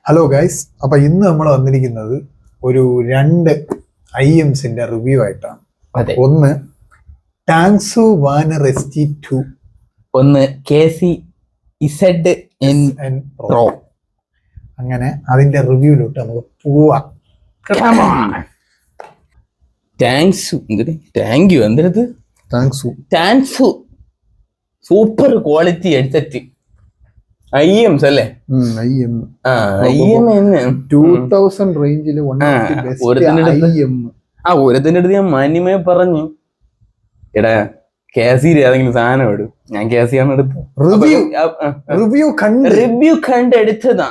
Hello guys, അപ്പൊ ഇന്ന് നമ്മൾ വന്നിരിക്കുന്നത് ഒരു രണ്ട് ഐഎംസിന്റെ റിവ്യൂ ആയിട്ടാണ്. അതെ, ഒന്ന് ടാങ്സു വാനർ SG2, ഒന്ന് KC-ZN Pro. അങ്ങനെ അതിന്റെ റിവ്യൂയിലോട്ട് നമുക്ക് പോവാം. ടാങ്സു സൂപ്പർ ക്വാളിറ്റി ഹെഡ്സെറ്റ് IEMs അല്ലേ? IEM 2000 റേഞ്ചിൽ ഒരുത്തിന്റെ അടുത്ത് ഞാൻ മാന്യമായി പറഞ്ഞു, എടാ KC ഏതെങ്കിലും സാധനം ഇടും. ഞാൻ KC ആണ് എടുത്തത്. റിവ്യൂ കണ്ട് എടുത്തതാ.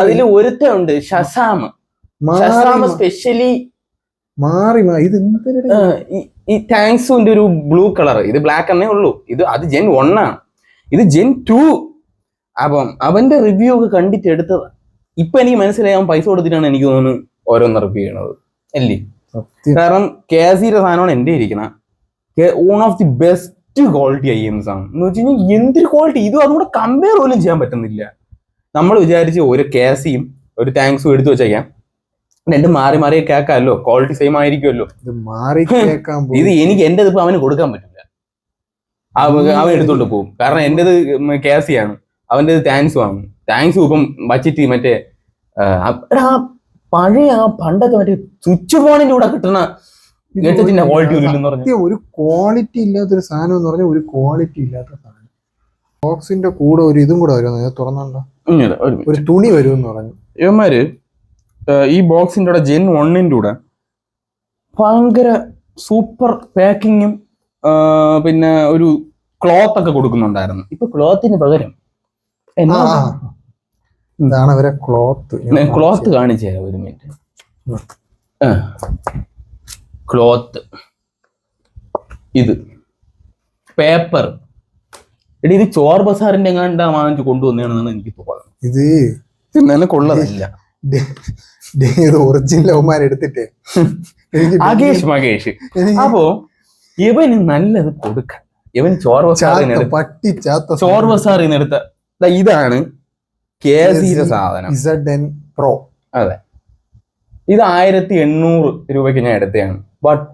അതില് ഒരുത്തുണ്ട് ഷസാമ സ്പെഷ്യലി ഈ ടാങ്സുന്റെ ഒരു ബ്ലൂ കളർ. ഇത് ബ്ലാക്ക് എന്നേ ഉള്ളൂ. അത് Gen 1 ആണ്, ഇത് Gen 2. അപ്പം അവന്റെ റിവ്യൂ ഒക്കെ കണ്ടിട്ട് എടുത്തതാ. ഇപ്പൊ എനിക്ക് മനസ്സിലായി അവൻ പൈസ കൊടുത്തിട്ടാണ് എനിക്ക് തോന്നുന്നു ഓരോന്ന് റിവ്യൂ ചെയ്യണത് അല്ലേ. കാരണം KCയുടെ സാധനമാണ് എന്റെ ഇരിക്കണ. One of the best quality IEMs ആണ് എന്ന് വെച്ച് കഴിഞ്ഞാൽ എന്തൊരു ക്വാളിറ്റി. ഇതും അതുകൂടെ കമ്പയർ പോലും ചെയ്യാൻ പറ്റുന്നില്ല. നമ്മൾ വിചാരിച്ച് ഒരു KCയും ഒരു ടാങ്സും എടുത്തു വെച്ചേക്കാം, രണ്ടും മാറി മാറി കേൾക്കാമല്ലോ, ക്വാളിറ്റി സെയിം ആയിരിക്കുമല്ലോ. ഇത് എനിക്ക് എന്റേത് ഇപ്പൊ അവന് കൊടുക്കാൻ പറ്റില്ല. അവൻ എടുത്തോണ്ട് പോകും. കാരണം എന്റേത് KC ആണ്, അവൻ്റെത് ടാങ്സും ആണ്. ടാങ്സും ഇപ്പം വച്ചിട്ട് മറ്റേ പഴയ പണ്ടത്തെ മറ്റേ സ്വിച്ച് ഫോണിന്റെ കൂടെ കിട്ടണ ക്വാളിറ്റി. ഒരു ക്വാളിറ്റി ഇല്ലാത്തൊരു സാധനം എന്ന് പറഞ്ഞാൽ ഒരു ക്വാളിറ്റി ഇല്ലാത്ത സാധനം. ബോക്സിന്റെ കൂടെ ഒരു ഇതും കൂടെ വരും, തുറന്നോ ഒരു തുണി വരും എന്ന് പറഞ്ഞു ഇവന്മാര്. ഈ ബോക്സിന്റെ കൂടെ Gen 1 കൂടെ ഭയങ്കര സൂപ്പർ പാക്കിങ്ങും പിന്നെ ഒരു ക്ലോത്ത് ഒക്കെ കൊടുക്കുന്നുണ്ടായിരുന്നു. ഇപ്പൊ ക്ലോത്തിന് പകരം ഇതാണ് അവരെ ക്ലോത്ത് കാണിച്ചു തരാം ഒരു മിനിറ്റ്. ക്ലോത്ത് ഇത് പേപ്പർ. എടി ഇത് ചോർ ബസാറിന്റെ എങ്ങാണ്ടാ വാങ്ങിച്ചു കൊണ്ടുവന്നാണെന്നാണ് എനിക്ക് തോന്നുന്നത്. ഇത് തിന്നാൻ കൊള്ളതല്ല. ഒറിജിനൽ എടുത്തിട്ടേ മകേഷ് അപ്പോ ഇവന് നല്ലത് കൊടുക്കാൻ. ഇവൻ ചോർ ബസാറിന്ന് എടുത്ത ഇതാണ് KCയുടെ സാധനം ZN Pro. അതെ, ഇത് 1800 രൂപയ്ക്ക് ഞാൻ എടുത്തതാണ്. ബട്ട്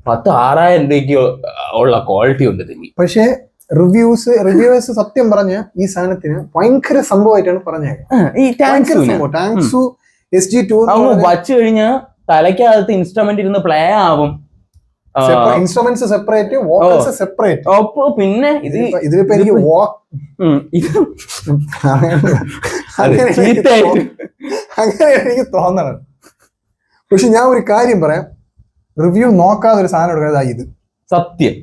6,000 രൂപയ്ക്ക് ഉള്ള ക്വാളിറ്റി ഉണ്ട് ഇതിന്. പക്ഷേ റിവ്യൂവേഴ്സ് സത്യം പറഞ്ഞ ഈ സാധനത്തിന് ഭയങ്കര സംഭവമായിട്ടാണ് പറഞ്ഞത്. ഈ ടാങ്സു SG2 വച്ചു കഴിഞ്ഞാൽ തലയ്ക്കകത്ത് ഇൻസ്ട്രുമെന്റ് ഇരുന്ന് പ്ലേ ആവും. Instruments separate, vocals separate. പിന്നെ ഇതിലിപ്പോ എനിക്ക് അങ്ങനെ എനിക്ക് തോന്നണം. പക്ഷെ ഞാൻ ഒരു കാര്യം പറയാം, റിവ്യൂ നോക്കാതെ ഒരു സാധനം എടുക്കാതെ ഇത് സത്യം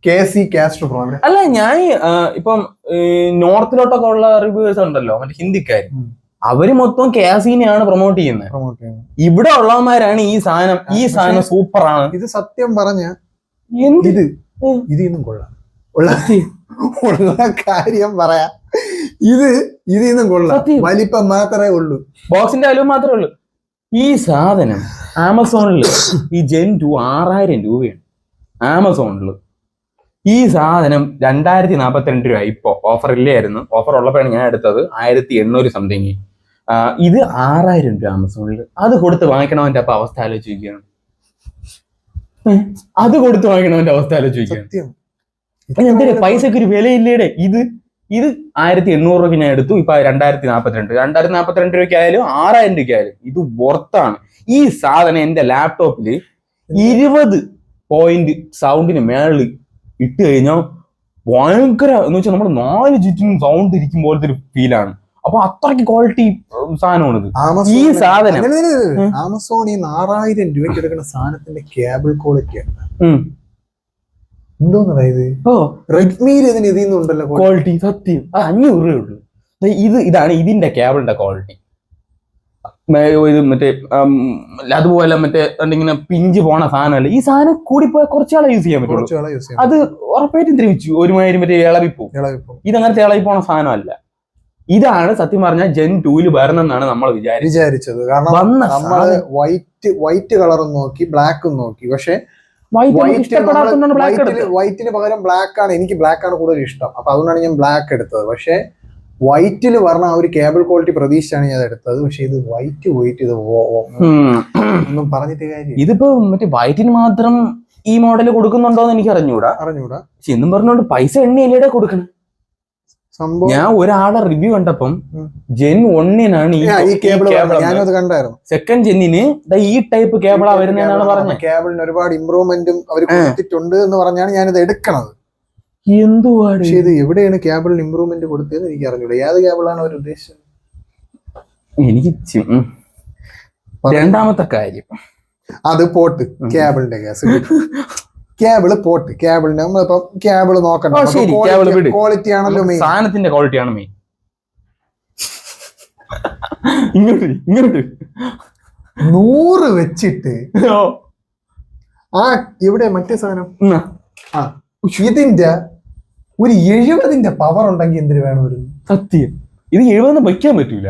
KC കാസ്റ്റർ പ്രോ അല്ല. ഞാൻ ഇപ്പം നോർത്തിലോട്ടൊക്കെ ഉള്ള റിവ്യൂവേഴ്സ് ഉണ്ടല്ലോ, മറ്റേ ഹിന്ദിക്കാര്, അവര് മൊത്തം KCനെയാണ് പ്രൊമോട്ട് ചെയ്യുന്നത്. ഇവിടെ ഉള്ളവന്മാരാണ് ഈ സാധനം സൂപ്പറാണ്. ഇത് സത്യം പറഞ്ഞ ഇതിന്നും കൊള്ളാം. ഉള്ള കാര്യം പറയാ, ഇതിന്നും കൊള്ളാം. വലിപ്പം മാത്രമേ ഉള്ളൂ, ബോക്സിന്റെ വലുപ്പം മാത്രമേ ഉള്ളൂ. ഈ സാധനം ആമസോണിൽ ഈ Gen 2 6,000 രൂപയാണ് ആമസോണിൽ. ഈ സാധനം 2042 രൂപ. ഇപ്പൊ ഓഫർ ഇല്ലായിരുന്നു, ഓഫർ ഉള്ളപ്പോഴാണ് ഞാൻ എടുത്തത്. 1800 സംതിങ്. ഇത് 6,000 രൂപ ആമസോണിൽ. അത് കൊടുത്ത് വാങ്ങിക്കണവന്റെ അപ്പൊ അവസ്ഥ ആലോചിക്കുകയാണ്. അത് കൊടുത്ത് വാങ്ങിക്കണവന്റെ അവസ്ഥ ആലോചിക്കുകയാണ്. എന്തിനാ പൈസക്ക് ഒരു വിലയില്ലേടെ. ഇത് 1800 രൂപയ്ക്ക് ഞാൻ എടുത്തു. ഇപ്പൊ 2042 രൂപയ്ക്കായാലും 6,000 രൂപയ്ക്കായാലും ഇത് വർത്താണ്. ഈ സാധനം എന്റെ ലാപ്ടോപ്പില് 20 പോയിന്റ് സൗണ്ടിന് മേളിൽ ഇട്ട് കഴിഞ്ഞാൽ ഭയങ്കര എന്ന് വെച്ചാൽ നമ്മുടെ 4 ചുറ്റും സൗണ്ട് ഇരിക്കും പോലത്തെ ഒരു ഫീലാണ്. അപ്പൊ അത്രയ്ക്ക് ക്വാളിറ്റി സാധനമാണിത്. ഈ സാധനം ആമസോൺ 6,000 രൂപയ്ക്ക് എടുക്കുന്ന സാധനത്തിന്റെ കേബിൾ ക്വാളിറ്റിയാണ്. എന്തോന്നറിയത് റെഡ്മിയിൽ ഇതിന്നുണ്ടല്ലോ ക്വാളിറ്റി. സത്യം 500 രൂപയുള്ളൂ. ഇതാണ് ഇതിന്റെ കേബിളിന്റെ ക്വാളിറ്റി. മറ്റേ അതുപോലെ മറ്റേ ഇങ്ങനെ പിഞ്ച് പോണ സാധനമല്ല. ഈ സാധനം കൂടിപ്പോയാൽ കുറച്ചാളെ യൂസ് ചെയ്യാൻ പറ്റുള്ളൂ. അത് ഉറപ്പായിട്ടും തിരിച്ചു ഒരുമാതിരി മറ്റേ ഇളവിപ്പോവും. ഇതങ്ങനത്തെ ഇളവി പോണ സാധനമല്ല. ഇതാണ് സത്യം പറഞ്ഞാൽ Gen 2 വരണമെന്നാണ് നമ്മൾ വിചാരിച്ചത്. കാരണം നമ്മള് വൈറ്റ് കളറും നോക്കി, ബ്ലാക്കും നോക്കി. പക്ഷെ വൈറ്റിന് പകരം ബ്ലാക്ക് ആണ്. എനിക്ക് ബ്ലാക്ക് ആണ് കൂടുതൽ ഇഷ്ടം. അപ്പൊ അതുകൊണ്ടാണ് ഞാൻ ബ്ലാക്ക് എടുത്തത്. പക്ഷെ വൈറ്റിൽ പറഞ്ഞ ആ ഒരു കേബിൾ ക്വാളിറ്റി പ്രതീക്ഷിച്ചാണ് ഞാൻ എടുത്തത്. പക്ഷെ ഇത് വൈറ്റ് പോയിട്ട് ഇത് ഒന്നും പറഞ്ഞിട്ട് കാര്യം. ഇതിപ്പോ മറ്റേ വൈറ്റിന് മാത്രം ഈ മോഡൽ കൊടുക്കുന്നുണ്ടോന്ന് എനിക്ക് അറിഞ്ഞൂടാ. പക്ഷെ എന്നും പറഞ്ഞോണ്ട് പൈസ എണ്ണയിലൂടെ കൊടുക്കണം. ഞാൻ ഒരാളുടെ റിവ്യൂ കണ്ടപ്പം ജെൻ 1-നാണ് ഈ കേബിൾ ഞാനത് കണ്ടായിരുന്നു. സെക്കൻഡ് ജെന്നിന് ഈ ടൈപ്പ് കേബിളാ വരുന്നതെന്നാണ് പറഞ്ഞത്. കേബിളിന് ഒരുപാട് ഇമ്പ്രൂവ്മെന്റും അവർ കൊടുത്തിട്ടുണ്ട് എന്ന് പറഞ്ഞാണ് ഞാനിത് എടുക്കണത്. എന്തുവാണ് പക്ഷെ ഇത് എവിടെയാണ് കേബിളിന് ഇമ്പ്രൂവ്മെന്റ് കൊടുത്തതെന്ന് എനിക്ക് അറിഞ്ഞൂടാ. ഏത് കേബിളാണ് അവർ ഉദ്ദേശിച്ചത്? എനിക്ക് രണ്ടാമത്തെ കാര്യം അത് പോട്ട് കേബിളിന്റെ കേസ്. കേബിള് പോട്ട് കേബിളിന് നമ്മളിപ്പം കേബിള് നോക്കണ്ട, ക്വാളിറ്റി ആണല്ലോ മെയിൻ. സാധനത്തിന്റെ ക്വാളിറ്റിയാണ് മെയിൻ. ഇങ്ങോട്ട് 100 വെച്ചിട്ട് ആ ഇവിടെ മറ്റേ സാധനം ഇതിന്റെ ഒരു 70ന്റെ പവർ ഉണ്ടെങ്കിൽ എന്തിനു വേണം ഒരു സത്യം. ഇത് 70 വയ്ക്കാൻ പറ്റൂല.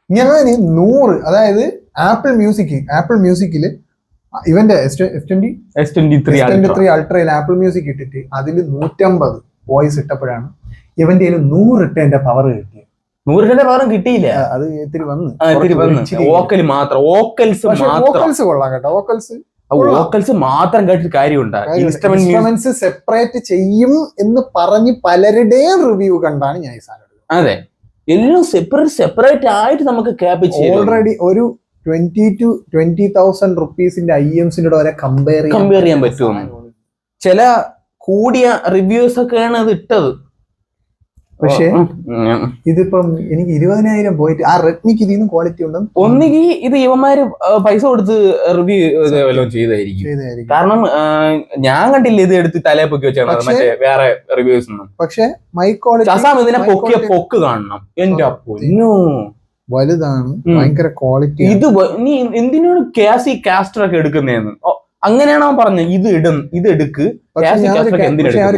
ഞാന് 100, അതായത് ആപ്പിൾ മ്യൂസിക്കില് ഇവന്റെ S23 അൾട്രയിൽ ആപ്പിൾ മ്യൂസിക് ഇട്ടിട്ട് അതിൽ 150 വോയിസ് ഇട്ടപ്പോഴാണ് ഇവന്റെ 100 ഇട്ടതിന്റെ പവർ കിട്ടിയത്. 100ന്റെ പവറും കിട്ടിയില്ല. അത് ഇത്തിരി വന്ന് വോക്കൽസ് കൊള്ളാം കേട്ടോ. വോക്കൽസ് മാത്രം കേട്ടിട്ട് കാര്യമുണ്ട്. ഇൻസ്ട്രുമെന്റ്സ് സെപ്പറേറ്റ് ചെയ്യും എന്ന് പറഞ്ഞ് പലരുടെയും റിവ്യൂ കണ്ടാണ് ഞാൻ ഈ സാധനം. അതെ, എല്ലാം സെപ്പറേറ്റ് ആയിട്ട് നമുക്ക് ഓൾറെഡി ഒരു 20,000 റുപ്പീസിന്റെ IEMസിന്റെ വരെ കമ്പയർ ചെയ്യാൻ പറ്റുമോ? ചില കൂടിയ റിവ്യൂസ് ഒക്കെയാണ് അത് ഇട്ടത്. പക്ഷേ ഇതിപ്പം എനിക്ക് 20,000 പോയിട്ട് ആ റെഡ്മിക്ക് ഇതിൽ നിന്ന് ക്വാളിറ്റി ഉണ്ടെന്ന് ഒന്നുകിൽ ഇത് ഇവന്മാര് പൈസ കൊടുത്ത് റിവ്യൂ ചെയ്തായിരിക്കും. കാരണം ഞാൻ കണ്ടില്ല ഇത് എടുത്ത് തലയെ പൊക്കി വെച്ചാണ് മറ്റേ വേറെ റിവ്യൂസ് ഒന്നും. പക്ഷെ മൈ ക്വാളിറ്റി അസാം ഇതിനെ പൊക്ക് കാണണം. എന്റെ പൊന്നോ, വലുതാണ്, ഭയങ്കര ക്വാളിറ്റി. ഇത് നീ എന്തിനാണ് കാസ്റ്റർ ഒക്കെ എടുക്കുന്നതെന്ന് അങ്ങനെയാണ് അവൻ പറഞ്ഞത്. ഇത് എടുക്ക്. ഒരു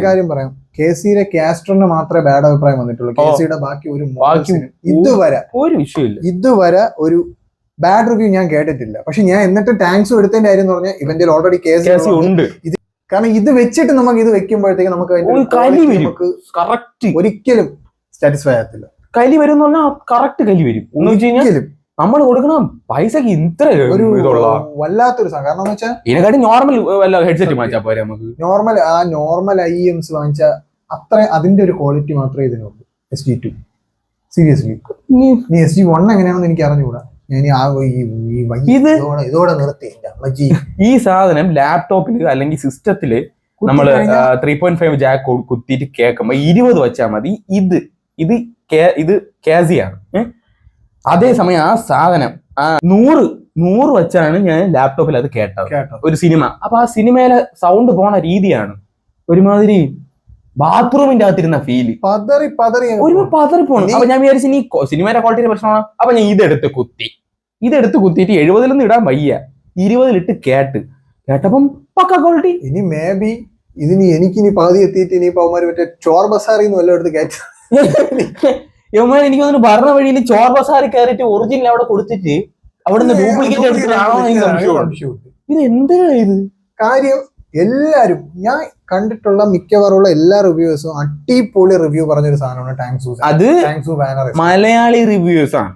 കാര്യം പറയാം, KCയുടെ കാസ്റ്ററിന് മാത്രമേ ബാഡ് അഭിപ്രായം വന്നിട്ടുള്ളൂ. KCയുടെ ബാക്കി ഒരു വിഷയമില്ല. ഇതുവരെ ഒരു ബാഡ് റിവ്യൂ ഞാൻ കേട്ടിട്ടില്ല. പക്ഷെ ഞാൻ എന്നിട്ട് ടാങ്ക്സും എടുത്തതിന്റെ കാര്യം എന്ന് പറഞ്ഞാൽ ഇവന്റെ ഓൾറെഡി KC ഉണ്ട്. കാരണം ഇത് വെച്ചിട്ട് നമുക്ക് ഇത് വെക്കുമ്പോഴത്തേക്ക് നമുക്ക് ഒരിക്കലും സാറ്റിസ്ഫൈ ആകത്തില്ല. കലി വരും എന്ന് പറഞ്ഞാൽ കറക്റ്റ് കലി വരും. എന്ന് വെച്ച് കഴിഞ്ഞാൽ നമ്മൾ കൊടുക്കണം പൈസക്ക് ഇത്ര ഒരു വല്ലാത്തൊരു സാധനം. കാരണം എന്ന് വെച്ചാൽ ഇതിനെക്കാട്ടി നോർമൽ ഹെഡ്സെറ്റ് വാങ്ങിച്ചാൽ പോരെ നമുക്ക്. നോർമൽ IEMs വാങ്ങിച്ചാൽ അത്ര അതിന്റെ ഒരു ക്വാളിറ്റി മാത്രമേ ഇതിനുള്ളൂ. SG2 seriously. നീ SG1 എങ്ങനെയാണെന്ന് എനിക്ക് അറിഞ്ഞുകൂടാ. ഇതോടെ നിർത്തി. ഈ സാധനം ലാപ്ടോപ്പില് അല്ലെങ്കിൽ സിസ്റ്റത്തില് നമ്മള് 3.5 ജാക്ക് കുത്തിയിട്ട് കേൾക്കുമ്പോ 20 വെച്ചാൽ മതി. ഇത് കാസിയാണ്. അതേസമയം ആ സാധനം 100 വെച്ചാണ് ഞാൻ ലാപ്ടോപ്പിൽ അത് കേട്ടത്. ഒരു സിനിമ. അപ്പൊ ആ സിനിമയിലെ സൗണ്ട് പോണ രീതിയാണ് ഒരുമാതിരി ബാത്റൂമിന്റെ അകത്തിരുന്ന ഫീല്. ഒരു പതറി പോണു. അപ്പൊ ഞാൻ വിചാരിച്ചു ഇനി സിനിമയുടെ ക്വാളിറ്റിയുടെ പ്രശ്നമാണ്. അപ്പൊ ഞാൻ ഇതെടുത്ത് കുത്തിയിട്ട് 70 ഇടാൻ വയ്യ, 20 കേട്ടപ്പം പക്ക ക്വാളിറ്റി. ഇനി മേ ബി എനിക്കിനി പകുതി എത്തിയിട്ട് ഇനി പൗമാര് മറ്റേ ചോർ ബസാറിന്ന് വല്ലതും എടുത്ത് കയറ്റി യവന്മാർ എനിക്ക് തോന്നുന്നു ഭരണ വഴിയിൽ ചോർ ബസാറിൽ കയറിയിട്ട് ഒറിജിനൽ അവിടെ കൊടുത്തിട്ട് അവിടുന്ന് ഡ്യൂപ്ലിക്കേറ്റ് എടുത്തിട്ടാണോ എനിക്ക് സംശയം. ഇത് എന്താ ഇത് കാര്യം? എല്ലാരും ഞാൻ കണ്ടിട്ടുള്ള മിക്കവാറുള്ള എല്ലാ റിവ്യൂസും അടിപൊളി റിവ്യൂ പറഞ്ഞൊരു സാധനമാണ് ടാങ്സു. അത് മലയാളി റിവ്യൂസ് ആണ്.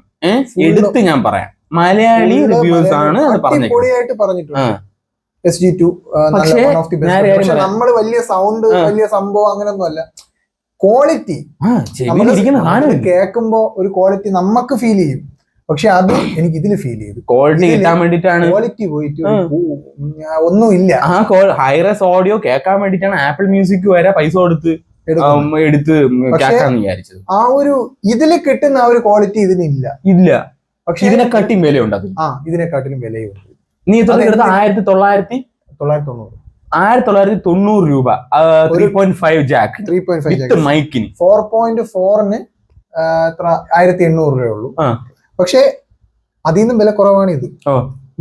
എടുത്ത് ഞാൻ പറയാം, മലയാളി റിവ്യൂസ് ആണ് അടിപൊളിയായിട്ട് പറഞ്ഞിട്ടുണ്ട്. SG2 നമ്മള് വലിയ സൗണ്ട് വലിയ സംഭവം അങ്ങനൊന്നും അല്ല. ക്വാളിറ്റി കേൾക്കുമ്പോ ഒരു ക്വാളിറ്റി നമുക്ക് ഫീൽ ചെയ്യും. പക്ഷെ അത് എനിക്ക് ഇതില് ഫീൽ ചെയ്തു. ക്വാളിറ്റി കിട്ടാൻ വേണ്ടിട്ടാണ്. ക്വാളിറ്റി പോയിട്ട് ഒന്നുമില്ല. ഹൈറസ് ഓഡിയോ കേൾക്കാൻ വേണ്ടിട്ടാണ് ആപ്പിൾ മ്യൂസിക് വരെ പൈസ കൊടുത്ത് കേൾക്കാന്ന് വിചാരിച്ചത്. ആ ഒരു ഇതില് കിട്ടുന്ന ആ ഒരു ക്വാളിറ്റി ഇതിനില്ല. പക്ഷെ ഇതിനെക്കാട്ടിയും വിലയുണ്ട്. ഇതിനെക്കാട്ടിലും വിലയുണ്ട്. നീ ഇത്ര 1990 രൂപ 3.5 ജാക്ക് 3.5 മൈക്കിന് 4.4ന് എത്ര 1800 രൂപയുള്ളൂ. പക്ഷെ അതിൽ നിന്നും വില കുറവാണ് ഇത്.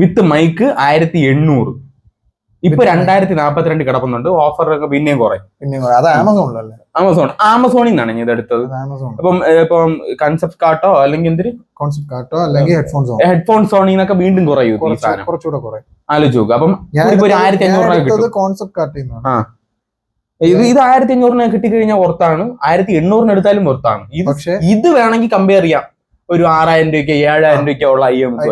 With mic 1800. ഇപ്പൊ 2042 കിടക്കുന്നുണ്ട്. ഓഫർ ഒക്കെ പിന്നെയും കുറയും. അത് ആമസോണിലല്ലേ? ആമസോണിൽ നിന്നാണ് ഇത് എടുത്തത്. ഇപ്പം കൺസെപ്റ്റ് കാർട്ടോ അല്ലെങ്കിൽ ഹെഡ്ഫോൺ സോണിൽ നിന്നൊക്കെ വീണ്ടും കുറയും. കുറച്ചുകൂടെ കുറയും. ആലോചിച്ച് നോക്കുക. അപ്പം 1500 രൂപ കിട്ടും. കോൺസെപ്റ്റ് കാർട്ടിൽ നിന്നാണ്. ഇത് 1500 കിട്ടിക്കഴിഞ്ഞാൽ പുറത്താണ്, 1800 എടുത്താലും പുറത്താണ്. ഇത് വേണമെങ്കിൽ കമ്പയർ ചെയ്യാം ഒരു 6000 രൂപയ്ക്ക് 7000 രൂപയ്ക്ക് ഉള്ള IMS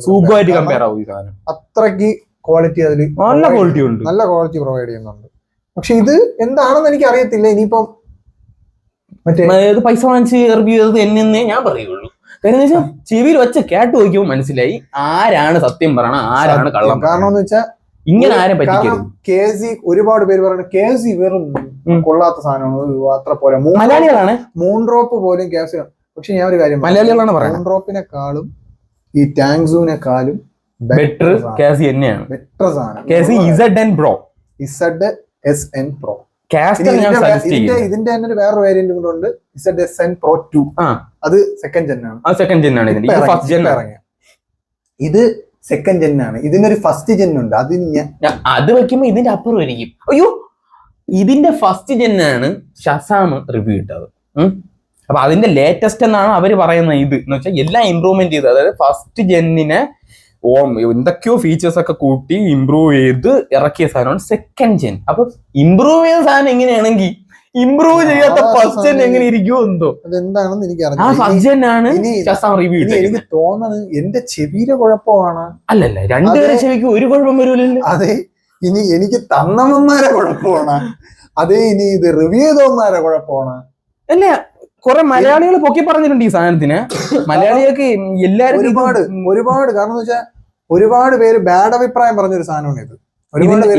സുഖമായിട്ട് കമ്പയർ ആവും ഈ സാധനം. അത്രയ്ക്ക് ക്വാളിറ്റി അതിൽ നല്ല ക്വാളിറ്റി ഉണ്ട്, നല്ല ക്വാളിറ്റി പ്രൊവൈഡ് ചെയ്യുന്നുണ്ട്. പക്ഷെ ഇത് എന്താണെന്ന് എനിക്ക് അറിയത്തില്ല. ഇനിയിപ്പം പൈസ വാങ്ങിച്ച് റിവ്യൂ ചെയ്തത് എന്നേ ഞാൻ പറയുള്ളൂ. കാര്യം വെച്ചാൽ ചെവിയിൽ വെച്ച് കേട്ട് നോക്കിയപ്പോൾ മനസ്സിലായി ആരാണ് സത്യം പറയണ ആരാണ് കള്ളം. കാരണം എന്ന് വെച്ചാൽ ഇങ്ങനെ ആരും പറ്റിക്കരുത്. KC ഒരുപാട് പേര് പറയുന്നത് KC വെറും കൊള്ളാത്ത സാധനമാണ്, അത്ര പോലെ മലയാളികളാണ്. മൂൺ ഡ്രോപ്പ് പോലും KC. പക്ഷെ ഞാൻ ഒരു കാര്യം, മലയാളികളാണ് പറയുന്നത്, മൂൺ ഡ്രോപ്പിനെക്കാളും ഈ ടാങ്സൂനെക്കാളും ബെറ്റർ KC തന്നെയാണ്. ബെറ്റർ സാധനം KC ZN Pro. ZSN Pro. ഇതിന്റെ തന്നെ വേറൊരു വേരിയന്റ് കൂടെ ഉണ്ട്, ZSN Pro 2. അത് സെക്കൻഡ് ജെൻ ആണ്. ഇത് സെക്കൻഡ് ജെൻ ആണ്. ഇതിനൊരു ഫസ്റ്റ് ജെൻ ഉണ്ട്. അത് വെക്കുമ്പോ ഇതിന്റെ അപ്പുറം ആയിരിക്കും. അയ്യോ, ഇതിന്റെ ഫസ്റ്റ് ജെൻ ആണ് ഷസാം റിവ്യൂ ഇട്ടത്. അപ്പൊ അതിന്റെ ലേറ്റസ്റ്റ് എന്നാണ് അവര് പറയുന്നത്. ഇത് എന്ന് വെച്ചാൽ എല്ലാം ഇംപ്രൂവ്മെന്റ് ചെയ്ത്, അതായത് ഫസ്റ്റ് ജെന്നിനെ എന്തൊക്കെയോ ഫീച്ചേഴ്സ് ഒക്കെ കൂട്ടി ഇംപ്രൂവ് ചെയ്ത് ഇറക്കിയ സാധനമാണ് സെക്കൻഡ് ജെൻ. അപ്പൊ ഇംപ്രൂവ് ചെയ്ത സാധനം എങ്ങനെയാണെങ്കിൽ ഇംപ്രൂവ് ചെയ്യാത്ത ഫസ്റ്റ് ജെൻ എങ്ങനെ ഇരിക്കുമോ എന്തോ. അതെന്താണെന്ന് എനിക്ക് എനിക്ക് തോന്നുന്നത് എന്റെ ചെവിയുടെ കുഴപ്പമാണ്. അല്ലല്ല, രണ്ടുപേരെ ചെവിക്ക് ഒരു കുഴപ്പം വരൂലല്ലോ. അതെ, ഇനി എനിക്ക് തന്നവന്മാരെ കുഴപ്പമാണ്. അതേ, ഇനി ഇത് റിവ്യൂ ചെയ്തവന്മാരെ കുഴപ്പമാണ്. അല്ല, കുറെ മലയാളികൾ പൊക്കി പറഞ്ഞിട്ടുണ്ട് ഈ സാധനത്തിന്. മലയാളികൾക്ക് എല്ലാവരും ഒരുപാട് കാരണം എന്ന് വെച്ചാൽ ഒരുപാട് പേര് ബാഡ് അഭിപ്രായം പറഞ്ഞൊരു സാധനമാണ് ഇത്.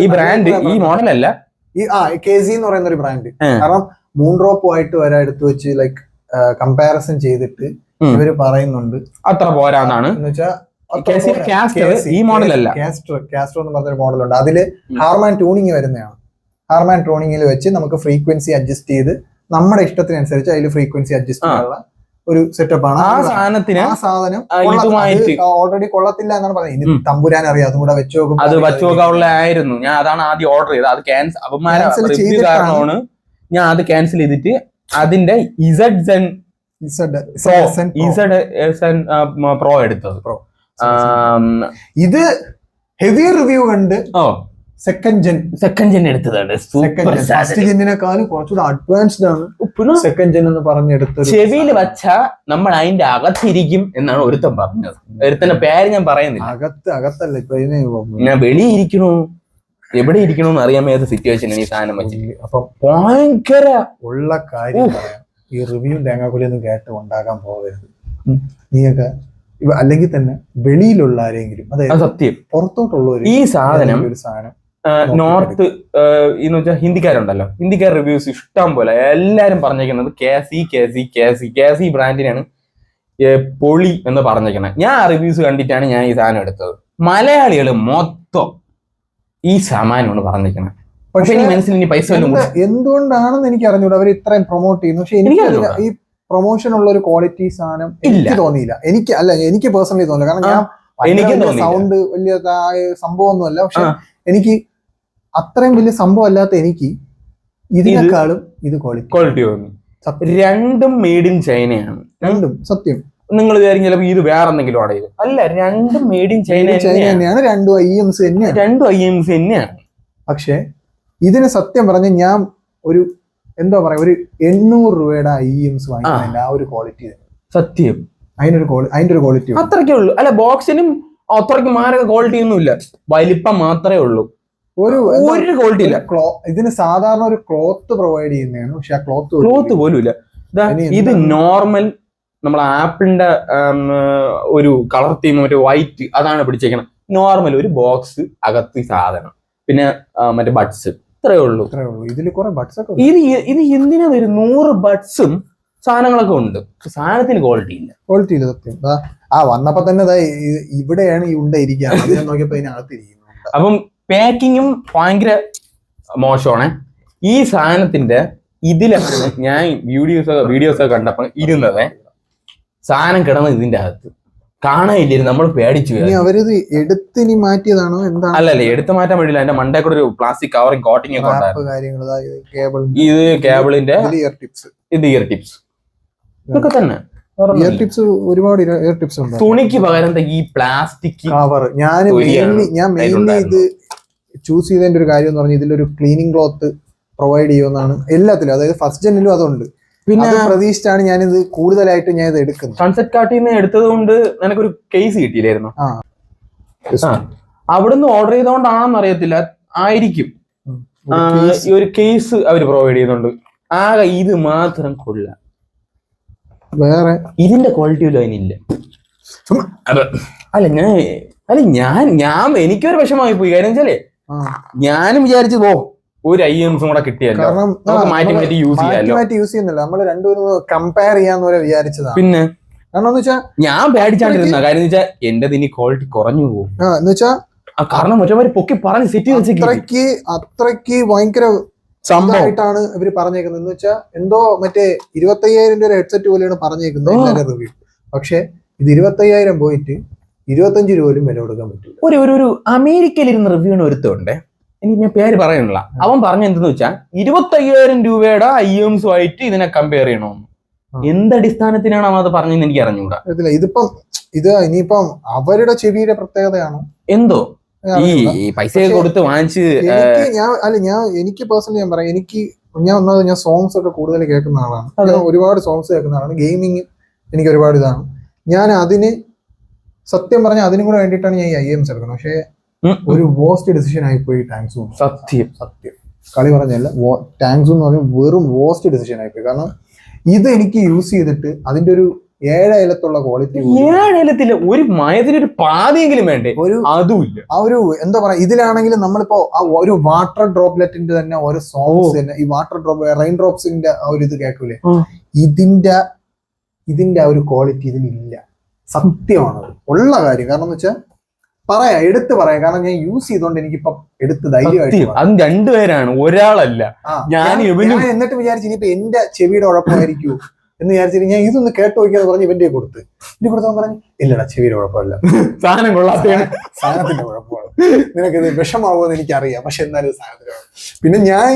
ഈ ബ്രാൻഡ്, ഈ മോഡൽ അല്ല, ഈ KC എന്ന് പറയുന്ന ഒരു ബ്രാൻഡ്. കാരണം മൂൺ ഡ്രോപ്പുമായിട്ട് വരെ എടുത്തു വെച്ച് ലൈക്ക് കമ്പാരിസൺ ചെയ്തിട്ട് ഇവര് പറയുന്നുണ്ട് അത്ര പോരാന്നാണ്. എന്ന് വെച്ചാൽ ഈ മോഡൽ അല്ല, കാസ്ട്രോ എന്ന് പറഞ്ഞൊരു മോഡലുണ്ട്. അതില് ഹാർമാൻ ട്യൂണിങ് വരുന്നതാണ്. ഹാർമാൻ ട്യൂണിങ്ങിൽ വെച്ച് നമുക്ക് ഫ്രീക്വൻസി അഡ്ജസ്റ്റ് ചെയ്ത് നമ്മുടെ ഇഷ്ടത്തിനനുസരിച്ച് അതിൽ ഫ്രീക്വൻസി അഡ്ജസ്റ്റ് ചെയ്യാനുള്ള ഒരു സെറ്റപ്പ് ആണ്. ആ സാധനം ഓൾറെഡി കൊള്ളത്തില്ല എന്നാണ് പറയുന്നത്. ഇനി തമ്പുരാൻ അറിയാം, അതും കൂടെ വെച്ച് നോക്കും. അത് വെച്ച് നോക്കാനുള്ള ആയിരുന്നു. ഞാൻ അതാണ് ആദ്യം ഓർഡർ ചെയ്തത്. അത് കാരണമാണ് ഞാൻ അത് ക്യാൻസൽ ചെയ്തിട്ട് അതിന്റെ ZSN Pro എടുത്തത്. ഇത് ഹെവി റിവ്യൂ കണ്ട് സെക്കൻഡ് ജെൻ എടുത്തതാണ്. ഫസ്റ്റ് ജെന്നിനെക്കാളും കുറച്ചുകൂടെ അഡ്വാൻസ്ഡ് ആണ് സെക്കൻഡ് ജെൻ എന്ന് പറഞ്ഞെടുത്തത്. ചെവിയിൽ വച്ചാ നമ്മൾ അതിന്റെ അകത്തിരിക്കും എന്നാണ് ഒരുത്തൻ പറഞ്ഞത്. ഒരുത്തന്റെ പേര് ഞാൻ പറയുന്നില്ല. അകത്തല്ല, ഇപ്പൊ ഞാൻ വെളിയിരിക്കണോ എവിടെ ഇരിക്കണോന്ന് അറിയാൻ ഏത് സിറ്റുവേഷനാണ് ഈ സാധനം വെച്ചിട്ട്. അപ്പൊ ഭയങ്കര ഉള്ള കാര്യം പറയാം. ഈ റിവ്യൂ തേങ്ങാക്കുലിയൊന്നും കേട്ട് ഉണ്ടാക്കാൻ പോകരുത്. നീയൊക്കെ അല്ലെങ്കിൽ തന്നെ വെളിയിലുള്ള ആരെങ്കിലും, അതായത് സത്യം പുറത്തോട്ടുള്ള ഈ സാധനം നോർത്ത് എന്ന് വെച്ചാൽ ഹിന്ദിക്കാരുണ്ടല്ലോ, ഹിന്ദിക്കാർ റിവ്യൂസ് ഇഷ്ടം പോലെ എല്ലാരും പറഞ്ഞേക്കുന്നത് KC ബ്രാൻഡിനാണ് പൊളി എന്ന് പറഞ്ഞേക്കുന്നത്. ഞാൻ റിവ്യൂസ് കണ്ടിട്ടാണ് ഞാൻ ഈ സാധനം എടുത്തത്. മലയാളികൾ മൊത്തം ഈ സാമാനമാണ് പറഞ്ഞേക്കുന്നത്. പക്ഷെ ഇനി മനസ്സിൽ ഇനി പൈസ എന്തുകൊണ്ടാണെന്ന് എനിക്ക് അറിഞ്ഞൂടാ അവർ ഇത്രയും പ്രൊമോട്ട് ചെയ്യുന്നു. പക്ഷെ എനിക്ക് ഈ പ്രൊമോഷൻ ഉള്ള ഒരു ക്വാളിറ്റി സാധനം എനിക്ക് തോന്നിയില്ല. എനിക്ക് പേഴ്സണലി തോന്നില്ല. കാരണം ഞാൻ സൗണ്ട് വലിയ സംഭവമൊന്നുമല്ല. പക്ഷെ എനിക്ക് അത്രയും വലിയ സംഭവം അല്ലാത്ത എനിക്ക് ഇതിനേക്കാളും ഇത് ക്വാളിറ്റി തോന്നി. രണ്ടും മെയ്ഡ് ഇൻ ചൈനയാണ്. രണ്ടും സത്യം. നിങ്ങൾ വിചാരിക്കും ചിലപ്പോൾ ഇത് വേറെ എന്തെങ്കിലും ഓർഡർ ചെയ്തു. അല്ല, രണ്ടും മെയ്ഡ് ഇൻ ചൈന തന്നെയാണ്. രണ്ടും IMS തന്നെയാണ്. പക്ഷെ ഇതിന് സത്യം പറഞ്ഞ ഞാൻ ഒരു എന്താ പറയാ, ഒരു 800 രൂപയുടെ IMS വാങ്ങിക്കുന്നതിന്റെ ആ ഒരു ക്വാളിറ്റി സത്യം. അതിന്റെ ഒരു ക്വാളിറ്റി അത്രയ്ക്കേ ഉള്ളൂ. അല്ല, ബോക്സിനും അത്രയ്ക്ക് മാരക ക്വാളിറ്റി ഒന്നുമില്ല, വലിപ്പം മാത്രമേ ഉള്ളൂ. ഒരു ക്വാളിറ്റി ഇല്ല. ഇതിന് സാധാരണ ഒരു ക്ലോത്ത് പ്രൊവൈഡ് ചെയ്യുന്നതാണ്. പക്ഷെ ആ ക്ലോത്ത് പോലും ഇല്ല. ഇത് നോർമൽ നമ്മൾ ആപ്പിളിന്റെ ഒരു കളർ തീം, മറ്റേ വൈറ്റ്, അതാണ് പിടിച്ചേക്കണം. നോർമൽ ഒരു ബോക്സ്, അകത്ത് സാധനം, പിന്നെ മറ്റേ ബഡ്സ്, ഇത്രയേ ഉള്ളൂ. ഇതിൽ കുറെ ബഡ്സ് ഒക്കെ ഇത് എന്തിനാ വരും? 100 ബഡ്സും സാധനങ്ങളൊക്കെ ഉണ്ട്. സാധനത്തിന് ക്വാളിറ്റി ഇല്ല സത്യം. വന്നപ്പോ തന്നെ ഇവിടെയാണ് ഈ ഉണ്ട ഇരിക്കുക. നോക്കിയപ്പോ ഇതിനകത്തിരിക്കുന്നു. അപ്പം പാക്കിങ്ങും ഭയങ്കര മോശമാണ്. ഈ സാധനത്തിന്റെ ഇതിലാണ് ഞാൻ വീഡിയോസ് ഒക്കെ കണ്ടപ്പോ ഇരുന്നത്. സാധനം കിടന്നത് ഇതിന്റെ അകത്ത് കാണാനില്ലായിരുന്നു. നമ്മൾ പേടിച്ചു. അവരിത് എടുത്തിനി മാറ്റിയതാണോ എന്താണ്? അല്ലല്ലേ, എടുത്തു മാറ്റാൻ വേണ്ടിയില്ല. അതിന്റെ മണ്ടേ കൂടെ ഒരു പ്ലാസ്റ്റിക് കവറിങ് കോട്ടിംഗ് ഒക്കെ ഉണ്ടായിരുന്നു. ഇത് കേബിളിന്റെ ഇത് ഇയർ ടിപ്സ് ഇതൊക്കെ തന്നെ. ഒരുപാട് ഇയർ ടിപ്സ് ഉണ്ട്. തുണിക്ക് പകരം ഈ പ്ലാസ്റ്റിക് കവർ. ഞാൻ മെയിൻലി ഇത് ചൂസ് ചെയ്തതിന്റെ ഒരു കാര്യം എന്ന് പറഞ്ഞാൽ ഇതിലൊരു ക്ലീനിങ് ക്ലോത്ത് പ്രൊവൈഡ് ചെയ്യുമെന്നാണ് എല്ലാത്തിലും, അതായത് ഫസ്റ്റ് ജെന്നിലും അതുണ്ട്. പിന്നെ പ്രതീക്ഷിച്ചാണ് ഞാനിത് കൂടുതലായിട്ട് ഞാൻ ഇത് എടുക്കുന്നത്. സൺസെറ്റ് കാർട്ടിൽ നിന്ന് എടുത്തത് കൊണ്ട് നിനക്കൊരു കേസ് കിട്ടിയില്ലായിരുന്നു? അവിടുന്ന് ഓർഡർ ചെയ്തോണ്ടാണെന്ന് അറിയത്തില്ല, ആയിരിക്കും. ഈ ഒരു കേസ് അവർ പ്രൊവൈഡ് ചെയ്യുന്നുണ്ട്. ആകെ ഇത് മാത്രം കൊള്ളാം, വേറെ ഇതിന്റെ ക്വാളിറ്റിയിലും അതിനില്ല. ഞാൻ എനിക്കൊരു വിഷമമായി പോയി. കാര്യം വെച്ചാലേ ഞാനും വിചാരിച്ചു ഒരു ഐഎംസും കൂടെ കിട്ടിയല്ലോ, നമുക്ക് മാറ്റി മാറ്റി യൂസ് ചെയ്യുന്നില്ല. നമ്മള് രണ്ടുപേരും കമ്പയർ ചെയ്യാന്ന് വരെ വിചാരിച്ചതാണ്. പിന്നെ കാരണം ഞാൻ പേടിച്ചാണ്ടിരുന്ന കാര്യം വെച്ചാൽ എന്റെ ഇനി ക്വാളിറ്റി കുറഞ്ഞു പോകും എന്ന് വെച്ചാ, കാരണം മറ്റേ പൊക്കി പറഞ്ഞ് സെറ്റ് അത്രയ്ക്ക് ഭയങ്കര സംഭവമായിട്ടാണ് ഇവര് പറഞ്ഞേക്കുന്നത്. എന്ന് വെച്ചാൽ എന്തോ മറ്റേ 25,000 രൂപ ഹെഡ്സെറ്റ് പോലെയാണ് പറഞ്ഞേക്കുന്നത് എല്ലാവരുടെ റിവ്യൂ. പക്ഷെ ഇത് 25,000 പോയിട്ട് 25 രൂപ പോലും വില കൊടുക്കാൻ പറ്റില്ല. ഒരു അമേരിക്കയിലിരുന്ന് റിവ്യൂവിന് ഒരുത്തുണ്ട്, എനിക്ക് ഞാൻ പേര് പറയണില്ല. അവൻ പറഞ്ഞ എന്തെന്ന് വെച്ചാൽ 25,000 രൂപയുടെ ഐഎംസുമായിട്ട് ഇതിനെ കമ്പയർ ചെയ്യണമെന്ന്. എന്തടിസ്ഥാനത്തിനാണ് അവൻ അത് പറഞ്ഞതെന്ന് എനിക്ക് അറിഞ്ഞൂടാ. ഇനിയിപ്പം അവരുടെ ചെവിയുടെ പ്രത്യേകതയാണോ എന്തോ, ഈ പൈസ കൊടുത്ത് വാങ്ങിച്ച്. എനിക്ക് പേഴ്സണലി ഞാൻ പറയാം, ഞാൻ സോങ്സ് ഒക്കെ കൂടുതൽ കേൾക്കുന്ന ആളാണ്. ഒരുപാട് സോങ്സ് കേൾക്കുന്ന ആളാണ്. ഗെയിമിങ് എനിക്ക് ഒരുപാട് ഇതാണ്. ഞാൻ അതിന് സത്യം പറഞ്ഞാൽ അതിനും കൂടെ വേണ്ടിയിട്ടാണ് ഞാൻ ഈ ഐഎംസ് എടുക്കുന്നത്. പക്ഷെ ഒരു വേസ്റ്റ് ഡിസിഷൻ ആയിപ്പോയി ടാങ്സൂൺ. സത്യം കളി പറഞ്ഞല്ല, ടാങ്സൂൺ എന്ന് പറഞ്ഞാൽ വെറും വേസ്റ്റ് ഡിസിഷൻ ആയിപ്പോയി. കാരണം ഇത് എനിക്ക് യൂസ് ചെയ്തിട്ട് അതിന്റെ ഒരു 7 അയലത്തുള്ള ക്വാളിറ്റി, 7 അയലത്തില്ല, ഒരു മയത്തിനൊരു പാതിയെങ്കിലും വേണ്ടേ, ഒരു അതുമില്ല. ആ ഒരു എന്താ പറയാ, ഇതിലാണെങ്കിലും നമ്മളിപ്പോ ആ ഒരു വാട്ടർ ഡ്രോപ്ലെറ്റിന്റെ തന്നെ ഓരോ സോങ്സ് തന്നെ, ഈ വാട്ടർ ഡ്രോപ്പ് റെയിൻ ഡ്രോപ്സിന്റെ ആ ഒരു ഇത് കേൾക്കൂലേ, ഇതിന്റെ ആ ഒരു ക്വാളിറ്റി ഇതിനില്ല. സത്യമാണ് ഉള്ള കാര്യം. കാരണം എന്ന് വെച്ചാൽ എടുത്ത് പറയാം, കാരണം ഞാൻ യൂസ് ചെയ്തോണ്ട് എനിക്കിപ്പം എടുത്ത് ധൈര്യമായിട്ട്. അത് രണ്ടുപേരാണ്, ഒരാളല്ല. ഞാൻ എന്നിട്ട് വിചാരിച്ചു ഇനിയിപ്പോ എന്റെ ചെവിയുടെ ഉഴപ്പമായിരിക്കൂ എന്ന് വിചാരിച്ചിട്ട് ഞാൻ ഇതൊന്ന് കേട്ട് നോക്കിയാന്ന് പറഞ്ഞ് ഇവന്റെ കൊടുത്ത്. കൊടുത്തവൻ പറഞ്ഞു ഇല്ലടാ ചെവിയുടെ കുഴപ്പമില്ല, സാധനം കൊള്ളാത്തതാണ്, സാധനത്തിന്റെ കുഴപ്പമാണ്, നിനക്കിത് വിഷമാവുമെന്ന് എനിക്കറിയാം, പക്ഷെ എന്നാലും സാധനത്തിന്. പിന്നെ ഞാൻ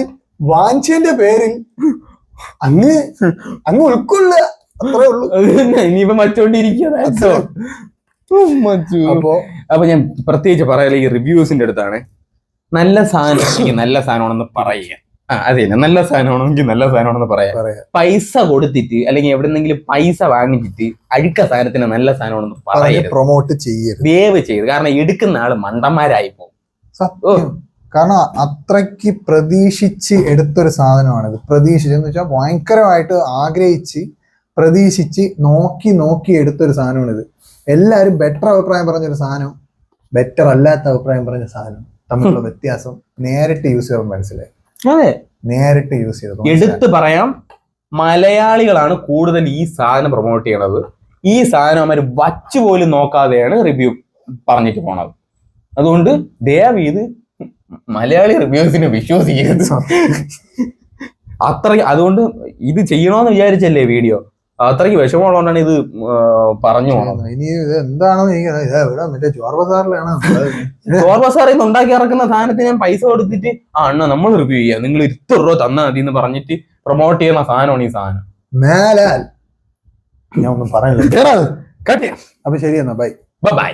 വാങ്ങിച്ചതിന്റെ പേരിൽ അങ്ങ് ഉൾക്കൊള്ളുക, അത്രേ ഉള്ളൂ. ഇനിയിപ്പോ മറ്റോണ്ടിരിക്കുക. അപ്പൊ ഞാൻ പ്രത്യേകിച്ച് പറയാല ഈ റിവ്യൂസിന്റെ അടുത്താണ്, നല്ല സാധനം നല്ല സാധനമാണെന്ന് പറയുക. അതെ, നല്ല സാധനമാണെങ്കിൽ നല്ല സാധനമാണെന്ന് പറയാം. പൈസ കൊടുത്തിട്ട് അല്ലെങ്കിൽ എവിടെന്നെങ്കിലും പൈസ വാങ്ങിച്ചിട്ട് അഴുക്ക സാധനത്തിന് നല്ല സാധനമാണെന്ന് പറയാം, പ്രൊമോട്ട് ചെയ്യരുത്, ദയവ് ചെയ്ത്. കാരണം എടുക്കുന്ന ആള് മണ്ടന്മാരായി പോകും. കാരണം അത്രയ്ക്ക് പ്രതീക്ഷിച്ച് എടുത്തൊരു സാധനമാണിത്. പ്രതീക്ഷിച്ചെന്ന് വെച്ചാൽ ഭയങ്കരമായിട്ട് ആഗ്രഹിച്ച് പ്രതീക്ഷിച്ച് നോക്കി എടുത്തൊരു സാധനമാണിത്. എല്ലാവരും ബെറ്റർ അഭിപ്രായം പറഞ്ഞൊരു സാധനം, ബെറ്റർ അല്ലാത്ത അഭിപ്രായം പറഞ്ഞ സാധനം തമ്മിലുള്ള വ്യത്യാസം നേരിട്ട് യൂസ് ചെയ്യുമ്പോൾ മനസ്സിലായി. അതെ, നേരിട്ട് യൂസ് ചെയ്ത് എടുത്ത് പറയാം, മലയാളികളാണ് കൂടുതൽ ഈ സാധനം പ്രൊമോട്ട് ചെയ്യണത്. ഈ സാധനം അവര് വച്ച് പോലും നോക്കാതെയാണ് റിവ്യൂ പറഞ്ഞിട്ട് പോണത്. അതുകൊണ്ട് ദയവ് ചെയ്ത് മലയാളി റിവ്യൂസിനെ വിശ്വസിക്കരുത്. അതുകൊണ്ട് ഇത് ചെയ്യണമെന്ന് വിചാരിച്ചല്ലേ വീഡിയോ, അത്രയ്ക്ക് വിഷമമുള്ളതുകൊണ്ടാണ് ഇത് പറഞ്ഞു പോണത്. ഇനി ഇത് എന്താണെന്ന് മറ്റേ ചോർ ബസാറിലാണ്, ചോർ ബസാറിൽ നിന്ന് ഉണ്ടാക്കി ഇറക്കുന്ന സാധനത്തിന് ഞാൻ പൈസ കൊടുത്തിട്ട് അണ്ണ നമ്മൾ റിവ്യൂ ചെയ്യാം, നിങ്ങൾ 20 രൂപ തന്നാൽ മതി എന്ന് പറഞ്ഞിട്ട് പ്രൊമോട്ട് ചെയ്യുന്ന സാധനമാണ് ഈ സാധനം. മേലാൽ ഞാൻ ഒന്നും പറയുന്നില്ല. അപ്പൊ ശരി എന്നാ, ബൈ ബൈ.